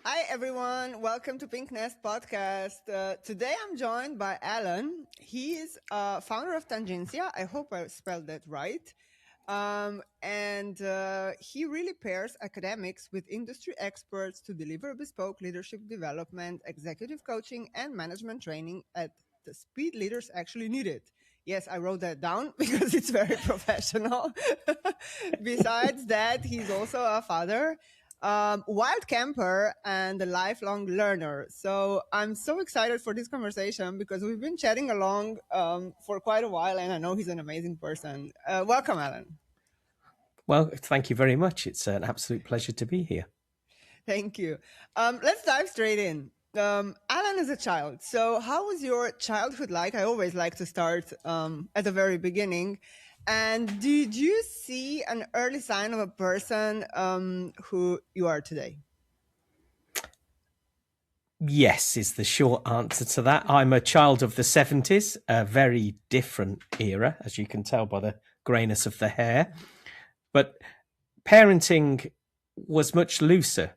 Hi, everyone. Welcome to Pink Nest Podcast. Today I'm joined by Alan. He is founder of Tangencia. I hope I spelled that right. And he really pairs academics with industry experts to deliver bespoke leadership development, executive coaching, and management training at the speed leaders actually need it. Yes, I wrote that down because it's very professional. Besides that, he's also a father, wild camper, and a lifelong learner. So I'm so excited for this conversation because we've been chatting along for quite a while, and I know he's an amazing person. Welcome, Alan. Well, thank you very much. It's an absolute pleasure to be here. Thank you. Let's dive straight in. Alan is a child. So, how was your childhood like? I always like to start at the very beginning. And did you see an early sign of a person who you are today? Yes, is the short answer to that. I'm a child of the 70s, a very different era, as you can tell by the greyness of the hair. But parenting was much looser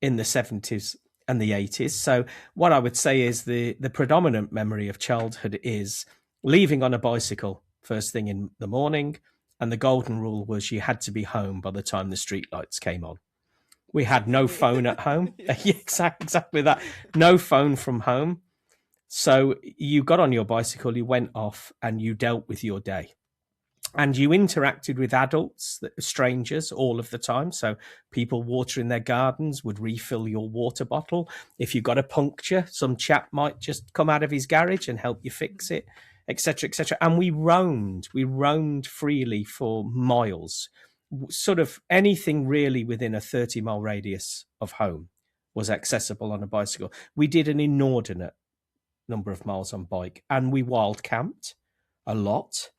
in the 70s and the 80s. So, what I would say is the predominant memory of childhood is leaving on a bicycle first thing in the morning. And the golden rule was you had to be home by the time the street lights came on. We had no Exactly. phone at home. Yeah, Yes. exactly that. No phone from home. So you got on your bicycle, you went off, and you dealt with your day. And you interacted with adults, strangers, all of the time. So people watering their gardens would refill your water bottle. If you got a puncture, some chap might just come out of his garage and help you fix it, etc., etc. And we roamed. We roamed freely for miles. Sort of anything really within a 30-mile radius of home was accessible on a bicycle. We did an inordinate number of miles on bike, and we wild camped a lot.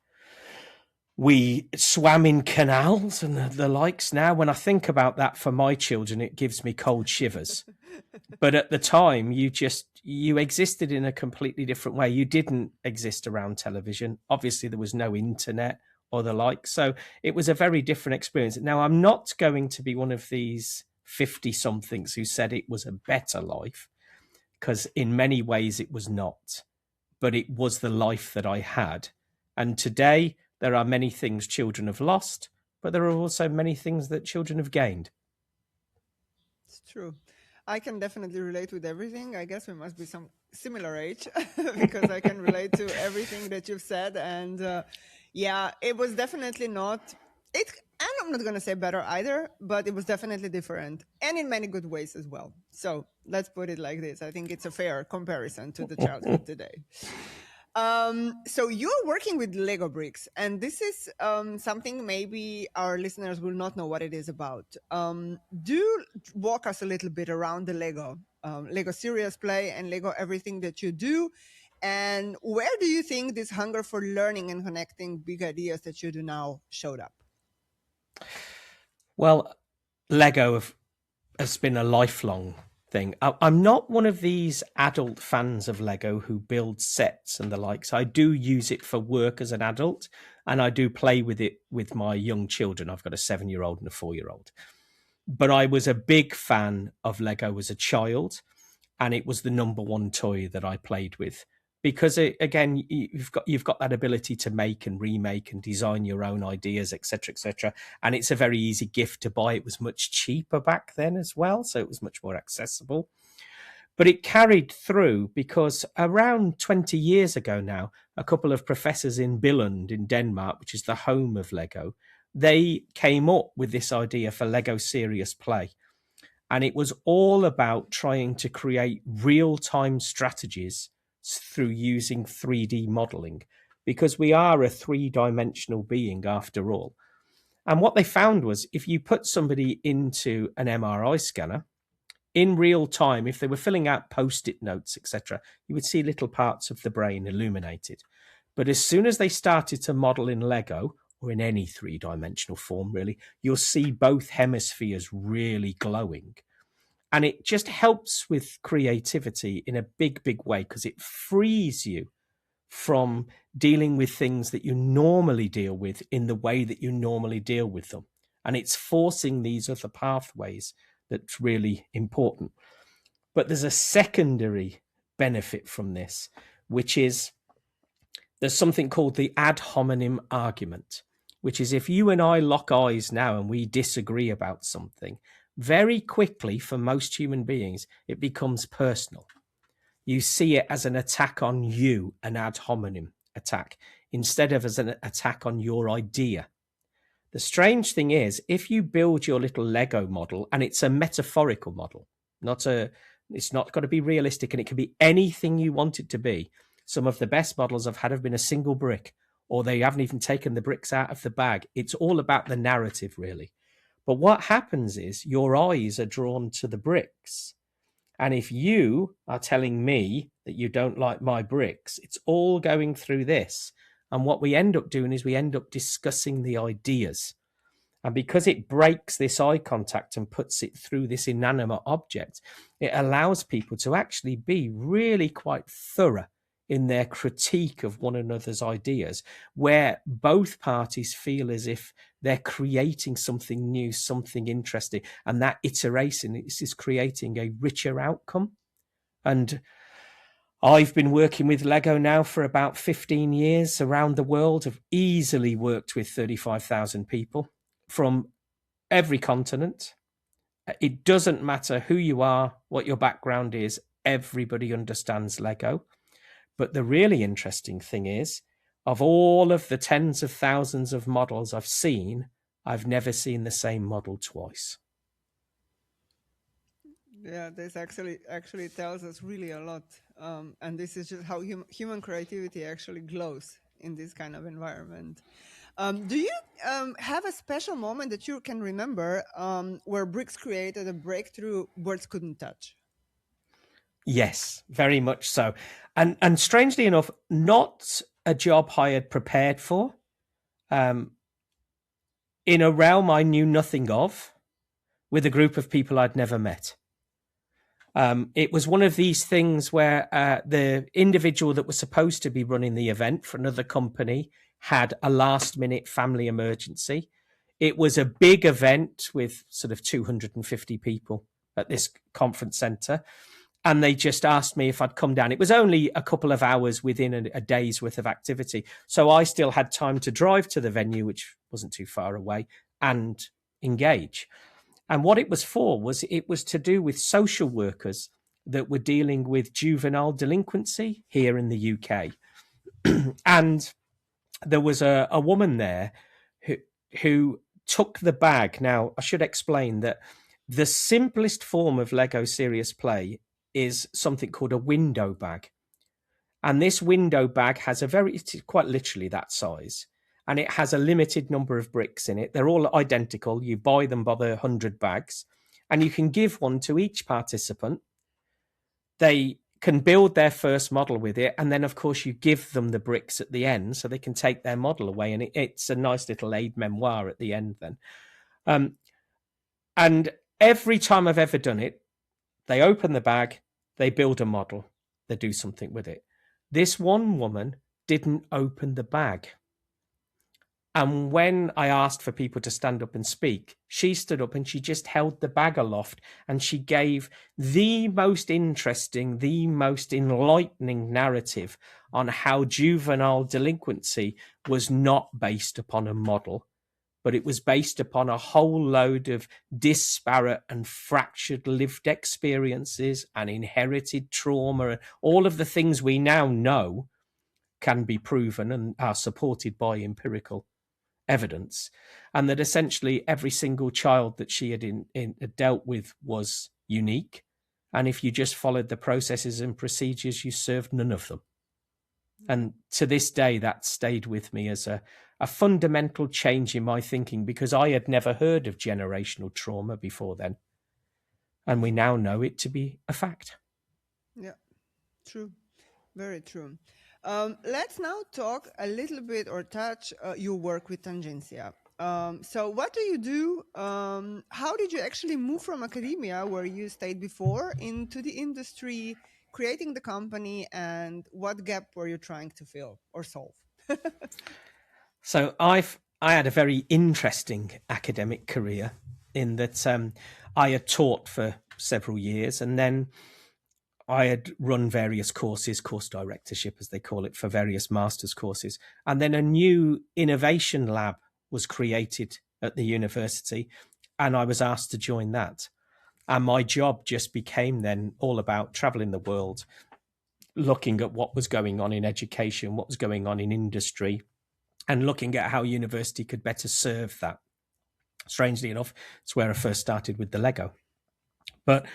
We swam in canals and the likes. Now, when I think about that for my children, it gives me cold shivers. But at the time, you existed in a completely different way. You didn't exist around television. Obviously, there was no internet or the like. So it was a very different experience. Now, I'm not going to be one of these 50 somethings who said it was a better life, because in many ways it was not, but it was the life that I had. And today, there are many things children have lost, but there are also many things that children have gained. It's true. I can definitely relate with everything. I guess we must be some similar age because I can relate to everything that you've said. And yeah, it was definitely not it. And I'm not going to say better either, but it was definitely different and in many good ways as well. So let's put it like this. I think it's a fair comparison to the childhood today. So you're working with Lego bricks, and this is something maybe our listeners will not know what it is about. Do walk us a little bit around the Lego serious play and Lego everything that you do, and where do you think this hunger for learning and connecting big ideas that you do now showed up? Well, Lego has been a lifelong thing. I'm not one of these adult fans of Lego who build sets and the likes. I do use it for work as an adult, and I do play with it with my young children. I've got a 7-year-old and a 4-year-old. But I was a big fan of Lego as a child, and it was the number one toy that I played with, because again, you've got that ability to make and remake and design your own ideas, etc., etc. And it's a very easy gift to buy. It was much cheaper back then as well, so it was much more accessible. But it carried through because around 20 years ago now, a couple of professors in Billund in Denmark, which is the home of Lego, they came up with this idea for Lego Serious Play. And it was all about trying to create real time strategies through using 3D modeling, because we are a three-dimensional being after all. And what they found was if you put somebody into an MRI scanner in real time, if they were filling out post-it notes, etc., you would see little parts of the brain illuminated. But as soon as they started to model in Lego, or in any three-dimensional form, really, you'll see both hemispheres really glowing. And it just helps with creativity in a big, big way, because it frees you from dealing with things that you normally deal with in the way that you normally deal with them. And it's forcing these other pathways that's really important. But there's a secondary benefit from this, which is there's something called the ad hominem argument, which is if you and I lock eyes now and we disagree about something, very quickly for most human beings, it becomes personal. You see it as an attack on you, an ad hominem attack, instead of as an attack on your idea. The strange thing is, if you build your little Lego model, and it's a metaphorical model, it's not got to be realistic, and it can be anything you want it to be. Some of the best models I've had have been a single brick, or they haven't even taken the bricks out of the bag. It's all about the narrative, really. But what happens is your eyes are drawn to the bricks. And if you are telling me that you don't like my bricks, it's all going through this. And what we end up doing is we end up discussing the ideas. And because it breaks this eye contact and puts it through this inanimate object, it allows people to actually be really quite thorough in their critique of one another's ideas, where both parties feel as if they're creating something new, something interesting, and that iteration is creating a richer outcome. And I've been working with Lego now for about 15 years around the world. I've easily worked with 35,000 people from every continent. It doesn't matter who you are, what your background is, everybody understands Lego. But the really interesting thing is, of all of the tens of thousands of models I've seen, I've never seen the same model twice. Yeah, this actually tells us really a lot, and this is just how human creativity actually glows in this kind of environment. Do you have a special moment that you can remember where bricks created a breakthrough words couldn't touch? Yes, very much so. And strangely enough, not a job I had prepared for, um, in a realm I knew nothing of, with a group of people I'd never met. It was one of these things where the individual that was supposed to be running the event for another company had a last minute family emergency. It was a big event with sort of 250 people at this conference center. And they just asked me if I'd come down. It was only a couple of hours within a day's worth of activity. So I still had time to drive to the venue, which wasn't too far away, and engage. And what it was for was it was to do with social workers that were dealing with juvenile delinquency here in the UK. And there was a woman there who took the bag. Now, I should explain that the simplest form of Lego Serious Play is something called a window bag. And this window bag has it's quite literally that size. And it has a limited number of bricks in it. They're all identical. You buy them by the 100 bags, and you can give one to each participant. They can build their first model with it, and then of course you give them the bricks at the end so they can take their model away, and it's a nice little aid memoir at the end then. And every time I've ever done it, they open the bag, they build a model, they do something with it. This one woman didn't open the bag. And when I asked for people to stand up and speak, she stood up and she just held the bag aloft and she gave the most interesting, the most enlightening narrative on how juvenile delinquency was not based upon a model, but it was based upon a whole load of disparate and fractured lived experiences and inherited trauma and all of the things we now know can be proven and are supported by empirical evidence, and that essentially every single child that she had dealt with was unique, and if you just followed the processes and procedures, you served none of them. And to this day, that stayed with me as a fundamental change in my thinking, because I had never heard of generational trauma before then, and we now know it to be a fact. Yeah, true. Very true. Let's now talk a little bit or touch your work with Tangencia. So what do you do? How did you actually move from academia, where you stayed before, into the industry, creating the company, and what gap were you trying to fill or solve? So I had a very interesting academic career in that I had taught for several years, and then I had run various courses, course directorship, as they call it, for various master's courses. And then a new innovation lab was created at the university, and I was asked to join that. And my job just became then all about traveling the world, looking at what was going on in education, what was going on in industry, and looking at how university could better serve that. Strangely enough, it's where I first started with the Lego. But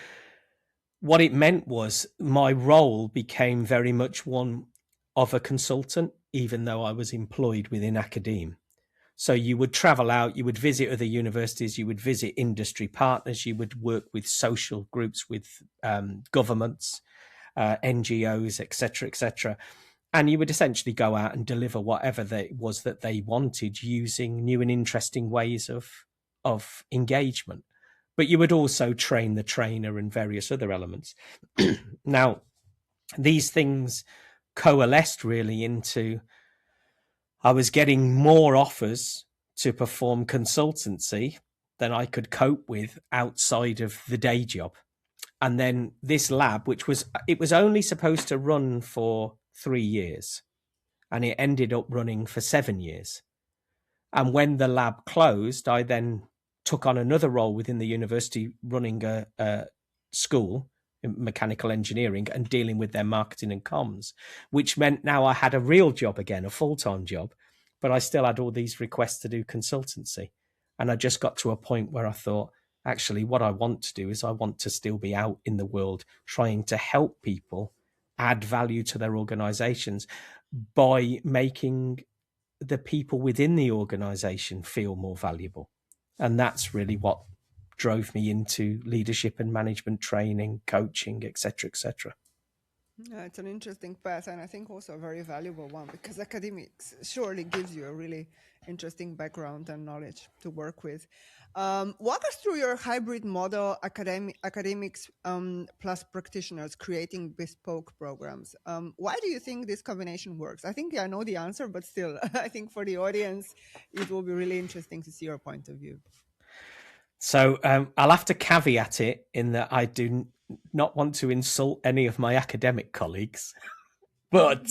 what it meant was my role became very much one of a consultant, even though I was employed within academe. So you would travel out, you would visit other universities, you would visit industry partners, you would work with social groups, with governments, NGOs, etc., etc. And you would essentially go out and deliver whatever it was that they wanted using new and interesting ways of engagement. But you would also train the trainer and various other elements. Now, these things coalesced really into I was getting more offers to perform consultancy than I could cope with outside of the day job. And then this lab, which was it was only supposed to run for 3 years, and it ended up running for 7 years. And when the lab closed, I then took on another role within the university running a school in mechanical engineering and dealing with their marketing and comms, which meant now I had a real job again, a full-time job, but I still had all these requests to do consultancy. And I just got to a point where I thought, actually, what I want to do is I want to still be out in the world trying to help people add value to their organizations by making the people within the organization feel more valuable. And that's really what drove me into leadership and management training, coaching, etc., etc. Yeah, it's an interesting path, and I think also a very valuable one because academics surely gives you a really interesting background and knowledge to work with. Walk us through your hybrid model, academics plus practitioners creating bespoke programs. Why do you think this combination works? I think I know the answer, but still, I think for the audience, it will be really interesting to see your point of view. So I'll have to caveat it in that I do not want to insult any of my academic colleagues, but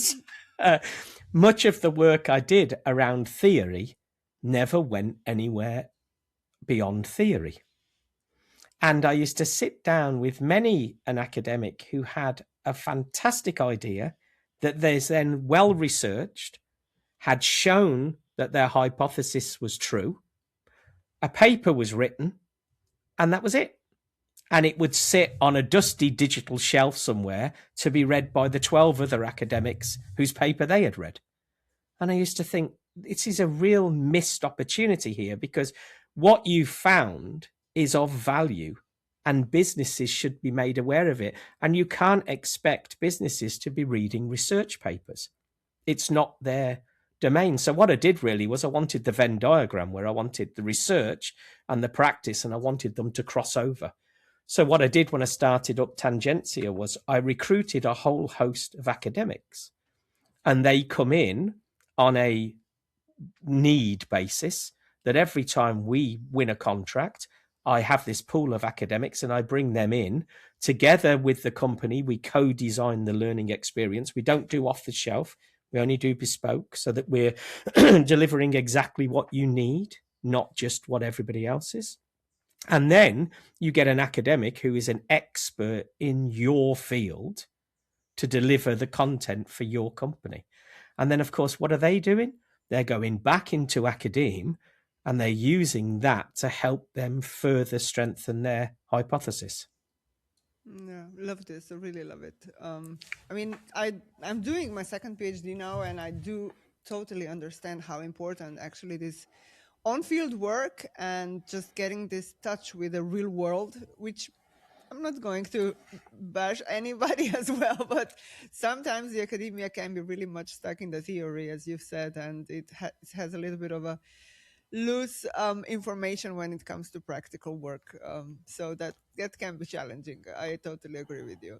uh, much of the work I did around theory never went anywhere beyond theory. And I used to sit down with many an academic who had a fantastic idea that there's then well researched, had shown that their hypothesis was true. A paper was written, and that was it. And it would sit on a dusty digital shelf somewhere to be read by the 12 other academics whose paper they had read. And I used to think, this is a real missed opportunity here because what you found is of value and businesses should be made aware of it. And you can't expect businesses to be reading research papers. It's not their domain. So what I did really was I wanted the Venn diagram where I wanted the research and the practice, and I wanted them to cross over. So what I did when I started up Tangencia was I recruited a whole host of academics, and they come in on a need basis that every time we win a contract, I have this pool of academics and I bring them in together with the company. We co-design the learning experience. We don't do off the shelf. We only do bespoke so that we're delivering exactly what you need, not just what everybody else is. And then you get an academic who is an expert in your field to deliver the content for your company. And then, of course, what are they doing? They're going back into academe and they're using that to help them further strengthen their hypothesis. Yeah, love this. I really love it. I mean, I'm doing my second PhD now, and I do totally understand how important actually this on-field work and just getting this touch with the real world, which I'm not going to bash anybody as well, but sometimes the academia can be really much stuck in the theory, as you've said, and it has a little bit of a loose information when it comes to practical work. So that can be challenging. I totally agree with you.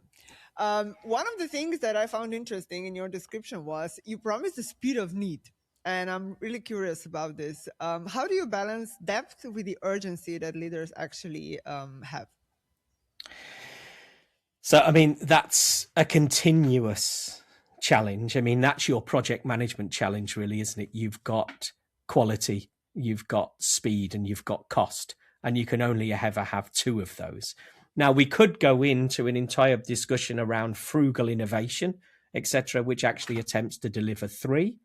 One of the things that I found interesting in your description was you promised the speed of need. And I'm really curious about this. How do you balance depth with the urgency that leaders actually have? So, I mean, that's a continuous challenge. I mean, that's your project management challenge, really, isn't it? You've got quality, you've got speed, and you've got cost, and you can only ever have two of those. Now, we could go into an entire discussion around frugal innovation, etc., which actually attempts to deliver three.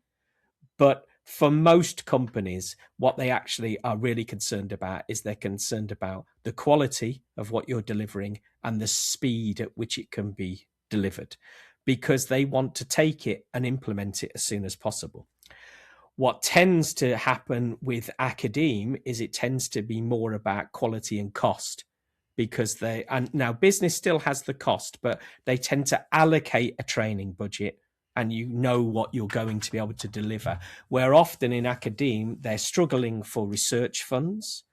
But for most companies, what they actually are really concerned about is they're concerned about the quality of what you're delivering and the speed at which it can be delivered, because they want to take it and implement it as soon as possible. What tends to happen with academe is it tends to be more about quality and cost, because they, and now business still has the cost, but they tend to allocate a training budget and you know what you're going to be able to deliver. Where often in academe, they're struggling for research funds,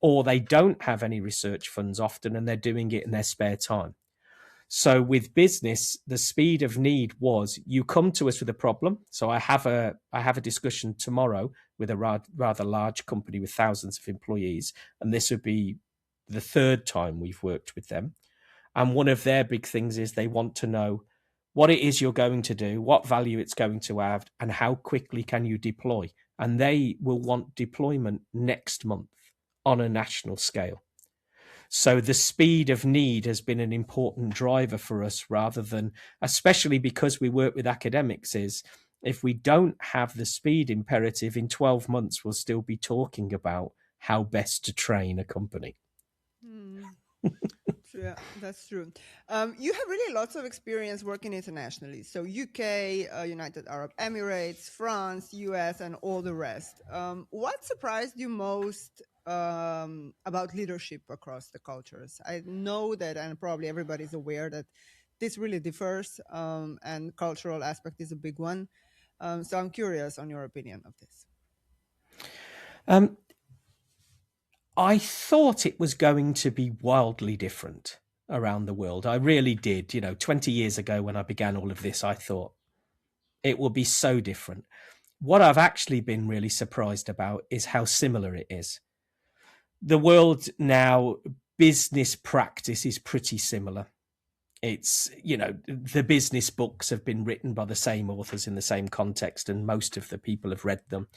or they don't have any research funds often and they're doing it in their spare time. So with business, the speed of need was you come to us with a problem. So I have a discussion tomorrow with a rather large company with thousands of employees, and this would be the third time we've worked with them. And one of their big things is they want to know what it is you're going to do, what value it's going to have, and how quickly can you deploy. And they will want deployment next month on a national scale. So the speed of need has been an important driver for us, rather than, especially because we work with academics, is if we don't have the speed imperative in 12 months, we'll still be talking about how best to train a company. Hmm. Yeah, that's true. You have really lots of experience working internationally. So UK, United Arab Emirates, France, US, and all the rest. What surprised you most about leadership across the cultures? I know that, and probably everybody's aware that this really differs, and cultural aspect is a big one. So I'm curious on your opinion of this. Um, I thought it was going to be wildly different around the world. I really did. 20 years ago when I began all of this, I thought it will be so different. What I've actually been really surprised about is how similar it is. The world now, business practice is pretty similar. It's, the business books have been written by the same authors in the same context, and most of the people have read them.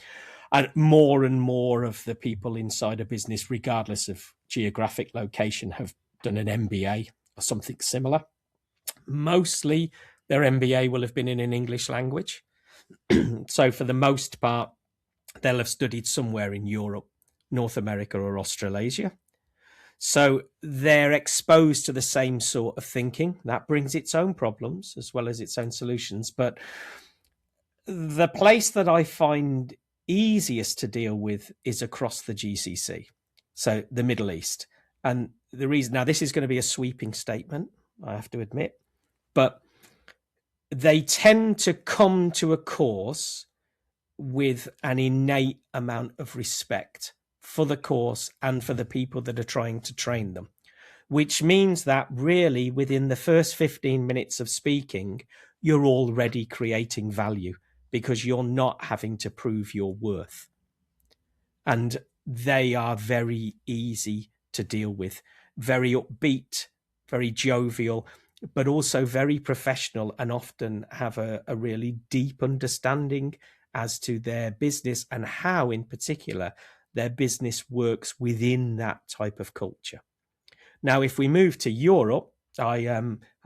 And more of the people inside a business, regardless of geographic location, have done an MBA or something similar. Mostly their MBA will have been in an English language. So for the most part, they'll have studied somewhere in Europe, North America, or Australasia. So they're exposed to the same sort of thinking. That brings its own problems as well as its own solutions. But the place that I find easiest to deal with is across the GCC, so the Middle East. And the reason, now, this is going to be a sweeping statement, I have to admit, but they tend to come to a course with an innate amount of respect for the course and for the people that are trying to train them, which means that really within the first 15 minutes of speaking, you're already creating value because you're not having to prove your worth. And they are very easy to deal with, very upbeat, very jovial, but also very professional, and often have a really deep understanding as to their business and how, in particular, their business works within that type of culture. Now, if we move to Europe, I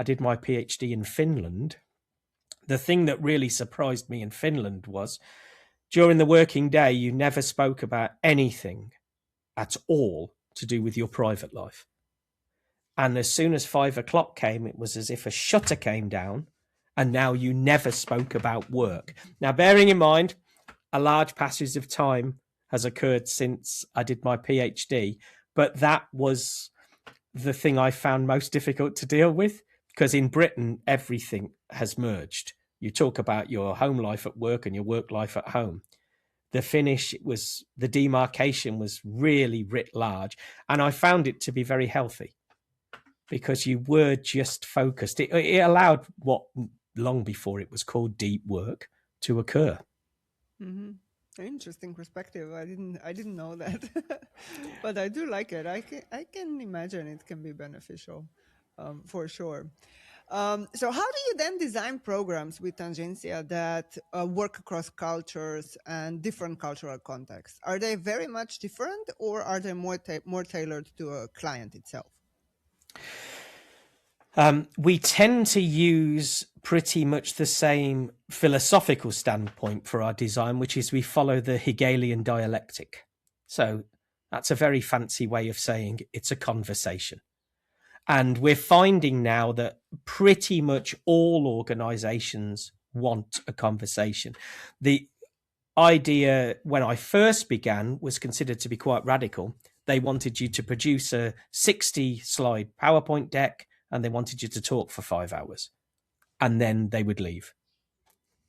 did my PhD in Finland. The thing that really surprised me in Finland was during the working day, you never spoke about anything at all to do with your private life. And as soon as 5 o'clock came, it was as if a shutter came down, and now you never spoke about work. Now, bearing in mind, a large passage of time has occurred since I did my PhD, but that was the thing I found most difficult to deal with, because in Britain, everything has merged. You talk about your home life at work and your work life at home. The Finnish was, the demarcation was really writ large, and I found it to be very healthy because you were just focused. It allowed what long before it was called deep work to occur. Hmm. Interesting perspective. I didn't know that, but I do like it. I can imagine it can be beneficial. for sure. So, how do you then design programs with Tangencia that work across cultures and different cultural contexts? Are they very much different, or are they more tailored to a client itself? We tend to use pretty much the same philosophical standpoint for our design, which is we follow the Hegelian dialectic. So that's a very fancy way of saying it's a conversation. And we're finding now that pretty much all organizations want a conversation. The idea when I first began was considered to be quite radical. They wanted you to produce a 60 slide PowerPoint deck and they wanted you to talk for 5 hours and then they would leave.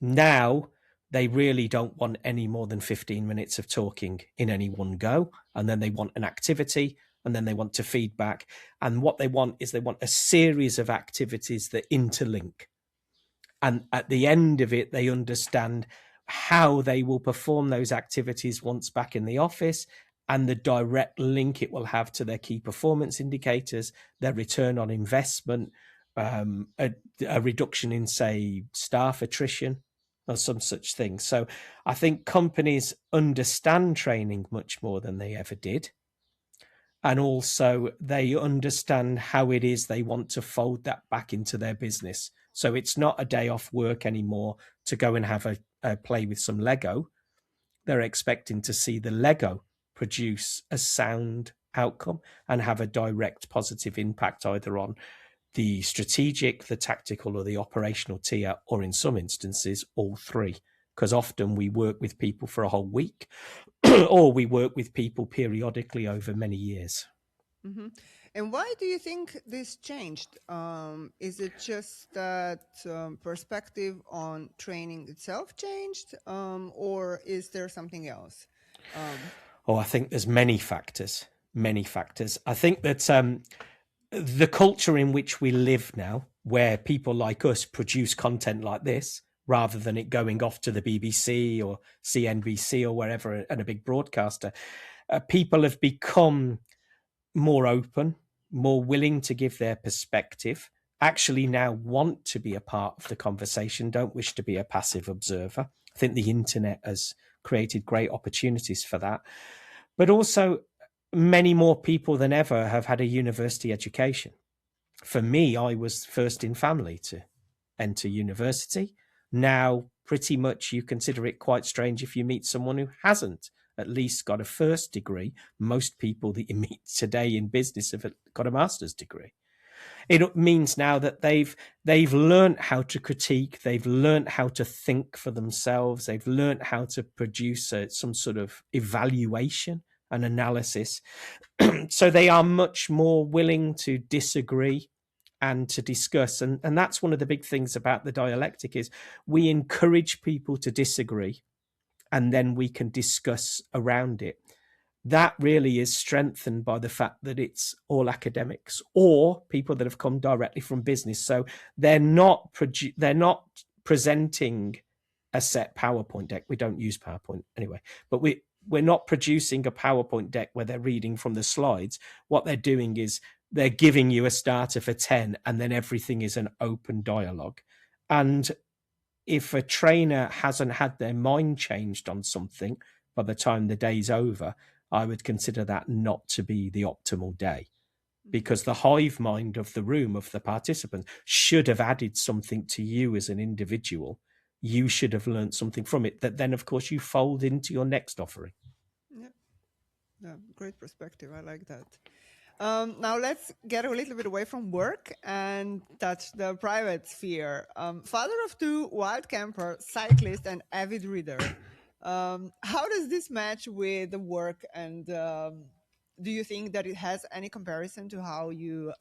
Now they really don't want any more than 15 minutes of talking in any one go. And then they want an activity and then they want to feedback. And what they want is they want a series of activities that interlink. And at the end of it, they understand how they will perform those activities once back in the office and the direct link it will have to their key performance indicators, their return on investment, a reduction in, say, staff attrition or some such thing. So I think companies understand training much more than they ever did. And also they understand how it is they want to fold that back into their business. So it's not a day off work anymore to go and have a play with some Lego. They're expecting to see the Lego produce a sound outcome and have a direct positive impact either on the strategic, the tactical, or the operational tier, or in some instances, all three. Because often we work with people for a whole week or we work with people periodically over many years. Mm-hmm. And why do you think this changed? Is it just that perspective on training itself changed, or is there something else? I think there's many factors. Many factors. I think that the culture in which we live now, where people like us produce content like this, rather than it going off to the BBC or CNBC or wherever and a big broadcaster, people have become more open, more willing to give their perspective, actually now want to be a part of the conversation, don't wish to be a passive observer. I think the internet has created great opportunities for that. But also, many more people than ever have had a university education. For me, I was first in family to enter university. Now, pretty much you consider it quite strange if you meet someone who hasn't at least got a first degree. Most people that you meet today in business have got a master's degree. It means now that they've learned how to critique, they've learned how to think for themselves, they've learned how to produce some sort of evaluation and analysis. So they are much more willing to disagree and to discuss. And that's one of the big things about the dialectic is we encourage people to disagree and then we can discuss around it. That really is strengthened by the fact that it's all academics or people that have come directly from business. So they're not presenting a set PowerPoint deck. We don't use PowerPoint anyway, but we're not producing a PowerPoint deck where they're reading from the slides. What they're doing is they're giving you a starter for 10 and then everything is an open dialogue. And if a trainer hasn't had their mind changed on something by the time the day's over, I would consider that not to be the optimal day, because the hive mind of the room, of the participants, should have added something to you as an individual. You should have learned something from it that then, of course, you fold into your next offering. Yeah, great perspective. I like that. Now let's get a little bit away from work and touch the private sphere. Father of two, wild camper, cyclist, and avid reader. How does this match with the work? And do you think that it has any comparison to how you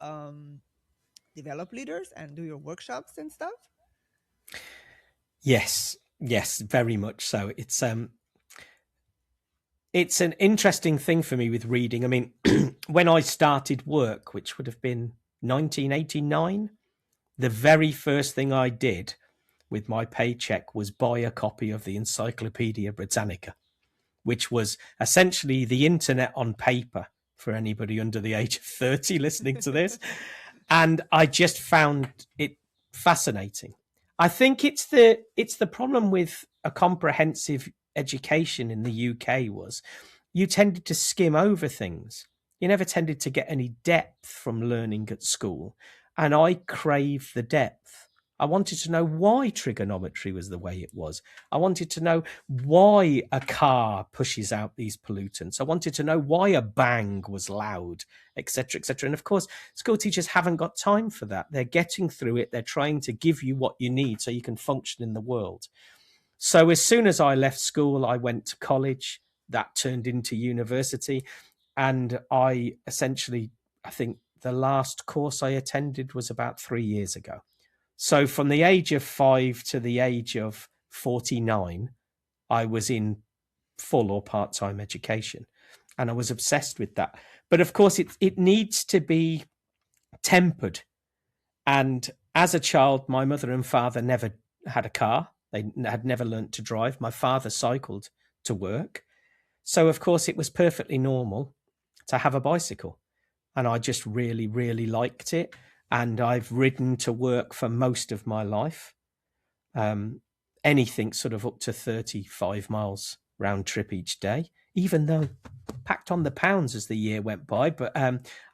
develop leaders and do your workshops and stuff? Yes, very much so. It's an interesting thing for me with reading. I mean, when I started work, which would have been 1989, the very first thing I did with my paycheck was buy a copy of the Encyclopedia Britannica, which was essentially the internet on paper for anybody under the age of 30 listening to this. and I just found it fascinating. I think it's the problem with a comprehensive education in the UK was you tended to skim over things. You never tended to get any depth from learning at school, and I craved the depth. I wanted to know why trigonometry was the way it was. I wanted to know why a car pushes out these pollutants. I wanted to know why a bang was loud, etc., etc. And of course, school teachers haven't got time for that. They're getting through it. They're trying to give you what you need so you can function in the world. So as soon as I left school, I went to college. That turned into university. And I essentially, I think the last course I attended was about 3 years ago. So from the age of 5 to the age of 49, I was in full or part time education. And I was obsessed with that. But of course, it needs to be tempered. And as a child, my mother and father never had a car. They had never learnt to drive. My father cycled to work. So, of course, it was perfectly normal to have a bicycle. And I just really, really liked it. And I've ridden to work for most of my life. Um, Anything sort of up to 35 miles round trip each day, even though packed on the pounds as the year went by. But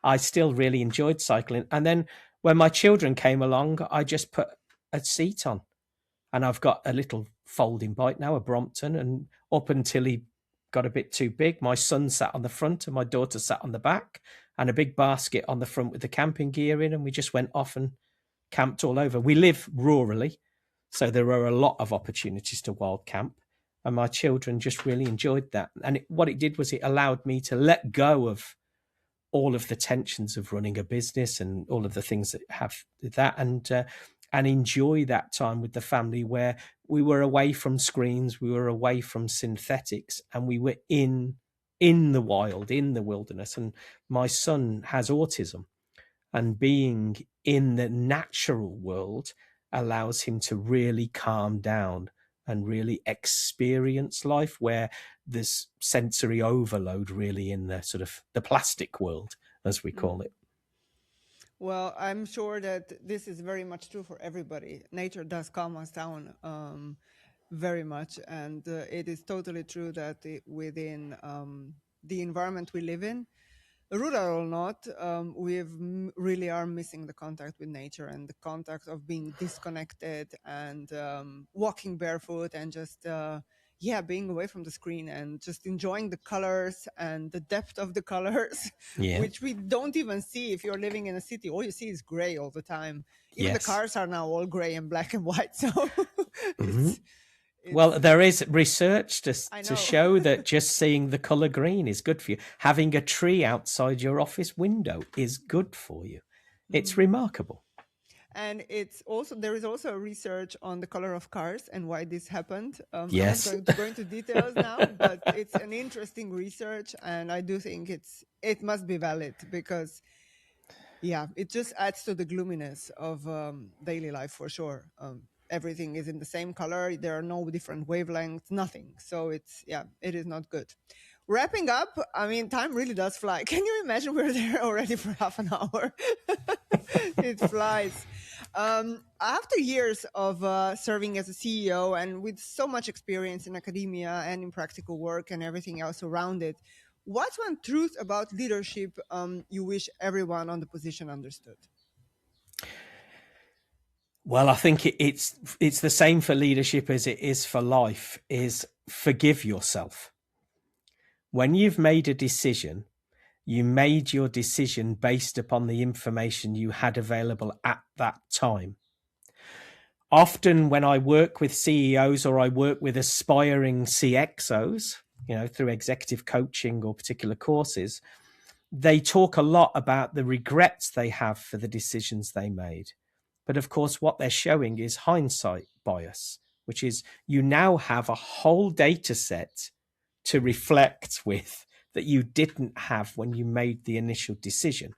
I still really enjoyed cycling. And then when my children came along, I just put a seat on, and I've got a little folding bike now, a Brompton. And up until he got a bit too big, my son sat on the front and my daughter sat on the back, and a big basket on the front with the camping gear in. And we just went off and camped all over. We live rurally, so there are a lot of opportunities to wild camp. And my children just really enjoyed that. And what it did was it allowed me to let go of all of the tensions of running a business and all of the things that have that, and enjoy that time with the family where we were away from screens, we were away from synthetics, and we were in the wild, in the wilderness. And my son has autism, and being in the natural world allows him to really calm down and really experience life, where there's sensory overload really in the sort of the plastic world, as we call Mm. it. Well, I'm sure that this is very much true for everybody. Nature does calm us down very much. And it is totally true that within the environment we live in, rural or not, really are missing the contact with nature and the contact of being disconnected and walking barefoot and just yeah, being away from the screen and just enjoying the colors and the depth of the colors, Yeah. which we don't even see if you're living in a city. All you see is gray all the time. Even the Yes. cars are now all gray and black and white. So Hmm. it's Well, it's there is research I to know. show that just seeing the color green is good for you. Having a tree outside your office window is good for you. It's Mm. remarkable. And it's also there is also research on the color of cars and why this happened. I'm not Yes. going to go into details now, but it's an interesting research, and I do think it must be valid because yeah, it just adds to the gloominess of daily life for sure. Everything is in the same color. There are no different wavelengths, nothing. So it's yeah, it is not good. Wrapping up, I mean, time really does fly. Can you imagine we're there already for half an hour? It flies. After years of serving as a CEO and with so much experience in academia and in practical work and everything else around it, what's one truth about leadership you wish everyone on the position understood? Well, I think it's the same for leadership as it is for life. Is forgive yourself. When you've made a decision, you made your decision based upon the information you had available at that time. Often when I work with CEOs or I work with aspiring CXOs, through executive coaching or particular courses, they talk a lot about the regrets they have for the decisions they made. But of course, what they're showing is hindsight bias, which is you now have a whole data set to reflect with that you didn't have when you made the initial decision.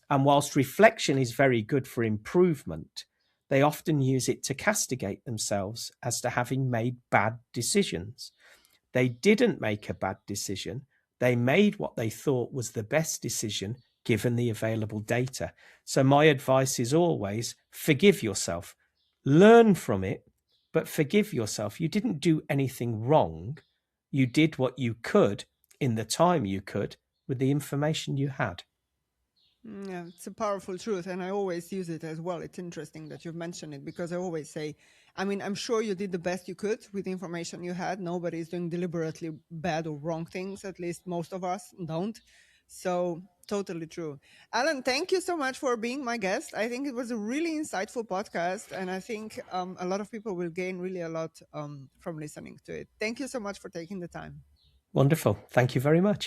And whilst reflection is very good for improvement, they often use it to castigate themselves as to having made bad decisions. They didn't make a bad decision. They made what they thought was the best decision given the available data. So my advice is always forgive yourself, learn from it, but forgive yourself. You didn't do anything wrong. You did what you could in the time you could with the information you had. Yeah, it's a powerful truth, and I always use it as well. It's interesting that you've mentioned it because I always say, I mean, I'm sure you did the best you could with the information you had. Nobody is doing deliberately bad or wrong things. At least most of us don't. So totally true. Alan, thank you so much for being my guest. I think it was a really insightful podcast, and I think a lot of people will gain really a lot from listening to it. Thank you so much for taking the time. Wonderful. Thank you very much.